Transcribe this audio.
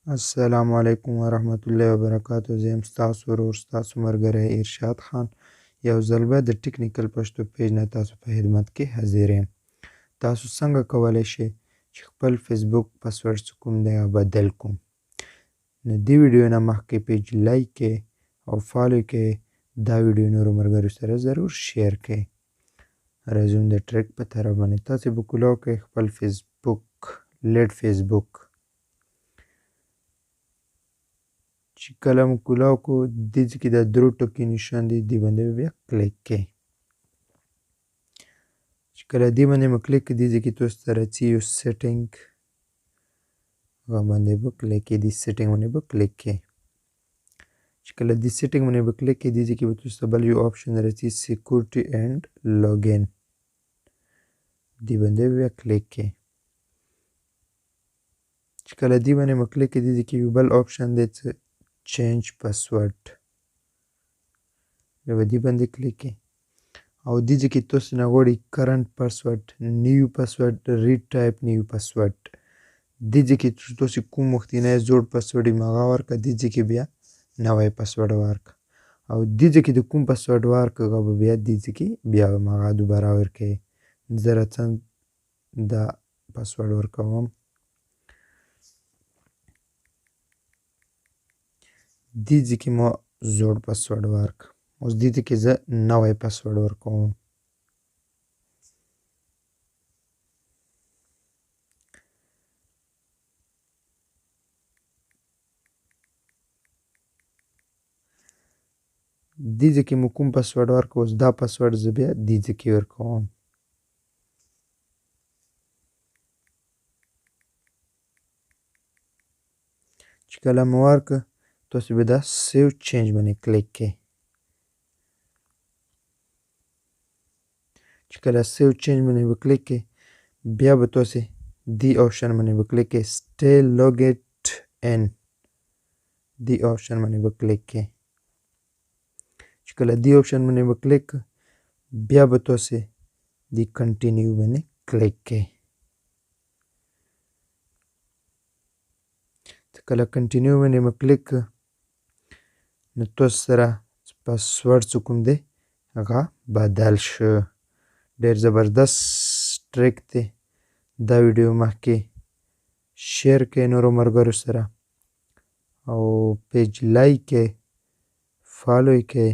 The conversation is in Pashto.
السلام علیکم ورحمت الله وبرکاتہ. زه یم ستاسو ورور ستاسو ملګری ارشاد خان. یو ځل بیا د ټیکنیکل پښتو پیج نه تاسو په خدمت کې حاضر یم. تاسو څنګه کولی شئ چې خپل فیسبوک پاسورډ چې کوم دی هغه بدل کړو. نو دې ویډیو نه مخکې پیج لایک کړئ او فالو کړئ. دا ویډیو نورو ملګرو سره ضرور شیر کړئ. راځو د ټریک په طرف باندې تاسو به کولاو کړئ خپل فیسبوک لیډ فیسبوک چې کله مو کولاو کړو دې ځای کې دا درو ټکي نشان دي دې باندې بیا کلیک کړئ. چې کله دې باندې مو کلیک کړئ دې ځای کې تاسو ته راځي یو سیټینګ هغه باندې به کلیک کړئ. دې سیټینګ باندې به کلیک کړئ. چې کله دې سیټینګ باندې به کلیک کړئ دې ځای کې به تاسو ته بل یو آپشن راځي سیکورټي اینډ لاګین دې باندې بیا کلیک کړئ. چې کله دې باندې مو کلیک کړئ دې ځای کې یو بل آپشن دی چینج پاسورډ بیا به دې باندې کلیک کړئ او دې ځای کې تاسو نه غواړي کرنټ پاسورډ نیو پاسورډ ریټایپ نیو پاسورډ دې ځای کې تاسو کوم مخکینی زوړ پاسورډ یې هغه ورکړه. دې ځای کې بیا نوی پاسورډ ورکړه او دې ځای کې د کوم پاسورډ ورکړه هغه به بیا دې ځای کې بیا هغه دوباره ورکړئ. زه راځم دا پاسورډ ورکوم. دې ځای کې ما زوړ پاسورډ ورکړ. اوس دې ځای کې زه نوی پاسورډ ورکوم. دې ځای کې مو کوم پاسورډ ورکړ اوس دا پاسورډ زه بیا دې ځای کې ورکوم. چې کله مو ورکړ تاسو به دا سیو چینج باندې کلیک کړئ. چې کله سیو چینج باندې به کلیک کړئ بیا به تاسو دې آپشن باندې به کلیک کړئ سټی لاګډ ان دې آپشن باندې به کلیک کړئ. چې کله دې آپشن باندې به کلیک کړئ بیا به تاسو دې کنټینیو باندې کلیک کړئ. چې کله کنټینیو باندې مو کلیک کړ نو تاسو سره پاسورډ چې کوم دی هغه بدل شو. ډېر زبردست ټریک دی. دا ویډیو مخکې شیر کړئ نورو ملګرو سره او پیج لایک کړئ فالو یې کړئ.